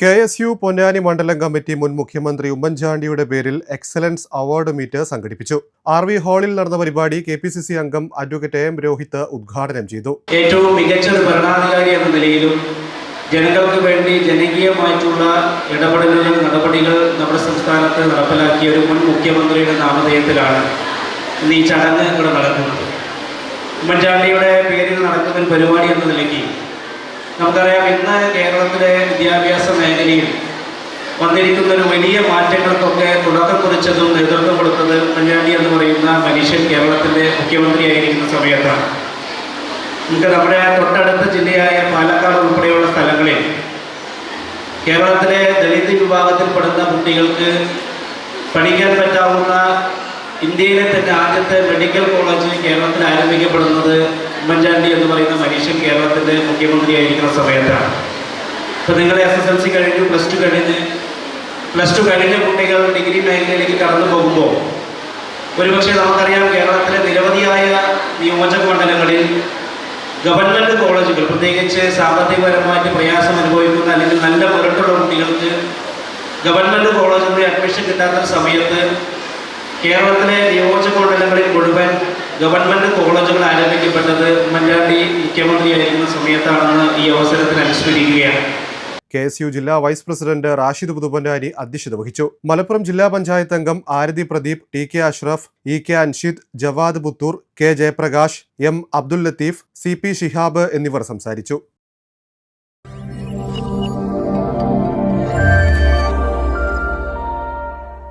KSU Ponnani മണ്ഡലം committee മുൻ മുഖ്യമന്ത്രി ഉമ്മൻചാണ്ടിയുടെ പേരിൽ എക്സലൻസ് അവാർഡ് മീറ്റ് സംഘടിപ്പിച്ചു. RV ഹാളിൽ നടന്ന പരിപാടി KPCC അംഗം അഡ്വക്കേറ്റ് AM രോഹിത് ഉദ്ഘാടനം ചെയ്തു. ഏറ്റവും മികച്ച ഒരു ഭരണാധികാരി എന്ന നിലയിലും ജനങ്ങൾക്ക് വേണ്ടി ജനകീയമായിട്ടുള്ള ഇടപെടലുകൾ നടപടികൾ നമ്മുടെ സംസ്ഥാനത്ത് നടപ്പിലാക്കിയ ഒരു മുൻ മുഖ്യമന്ത്രിയുടെ നാമധേയത്തിലാണ് ഇന്ന് ഈ ചടങ്ങ് ഇവിടെ നടക്കുന്നത്. ഉമ്മൻചാണ്ടിയുടെ പേരിൽ നടക്കുന്ന ഒരു പരിപാടി എന്ന നിലയ്ക്ക് നമുക്കറിയാം, ഇന്ന് കേരളത്തിലെ വിദ്യാഭ്യാസ മേഖലയിൽ വന്നിരിക്കുന്ന ഒരു വലിയ മാറ്റങ്ങൾക്കൊക്കെ തുടക്കം കുറിച്ചതും നേതൃത്വം കൊടുത്തത് ഉമ്മൻചാണ്ടി എന്ന് പറയുന്ന മനുഷ്യൻ കേരളത്തിൻ്റെ മുഖ്യമന്ത്രിയായിരിക്കുന്ന സമയത്താണ്. നമുക്ക് നമ്മുടെ തൊട്ടടുത്ത ജില്ലയായ പാലക്കാട് ഉൾപ്പെടെയുള്ള സ്ഥലങ്ങളിൽ കേരളത്തിലെ ദളിത് വിഭാഗത്തിൽപ്പെടുന്ന കുട്ടികൾക്ക് പഠിക്കാൻ പറ്റാവുന്ന ഇന്ത്യയിലെ തന്നെ ആദ്യത്തെ മെഡിക്കൽ കോളേജ് കേരളത്തിൽ ആരംഭിക്കപ്പെടുന്നത് ഉമ്മൻചാണ്ടി എന്ന് പറയുന്ന മനുഷ്യൻ കേരളത്തിൻ്റെ മുഖ്യമന്ത്രിയായിരിക്കുന്ന സമയത്താണ്. ഇപ്പോൾ നിങ്ങൾ SSLC കഴിഞ്ഞു, പ്ലസ് ടു കഴിഞ്ഞ കുട്ടികൾ ഡിഗ്രി മേഖലയിലേക്ക് കടന്നു പോകുമ്പോൾ ഒരുപക്ഷെ നമുക്കറിയാം, കേരളത്തിലെ നിരവധിയായ നിയോജക മണ്ഡലങ്ങളിൽ ഗവൺമെൻറ് കോളേജുകൾ, പ്രത്യേകിച്ച് സാമ്പത്തികപരമായിട്ട് പ്രയാസം അനുഭവിക്കുന്ന അല്ലെങ്കിൽ നല്ല മുരട്ടുള്ള കുട്ടികൾക്ക് ഗവൺമെൻറ് കോളേജുകളിൽ അഡ്മിഷൻ കിട്ടാത്ത സമയത്ത് കേരളത്തിലെ നിയോജക മണ്ഡലങ്ങളിൽ മുഴുവൻ ഗവൺമെൻറ് കോളേജുകൾ ആരംഭിക്കപ്പെട്ടത് ഉമ്മൻചാണ്ടി മുഖ്യമന്ത്രിയായിരിക്കുന്ന സമയത്താണെന്ന് ഈ അവസരത്തിൽ അനുസ്മരിക്കുകയാണ്. KSU ജില്ലാ വൈസ് പ്രസിഡന്റ് റാഷിദ് പുതുപൊന്നാനി അധ്യക്ഷത വഹിച്ചു. മലപ്പുറം ജില്ലാ പഞ്ചായത്ത് അംഗം Arathi Pradeep, TK Ashraf, EK Anshid, Jawad Puthur, K Jayaprakash, M Abdul Latheef, CP Shihab എന്നിവർ സംസാരിച്ചു.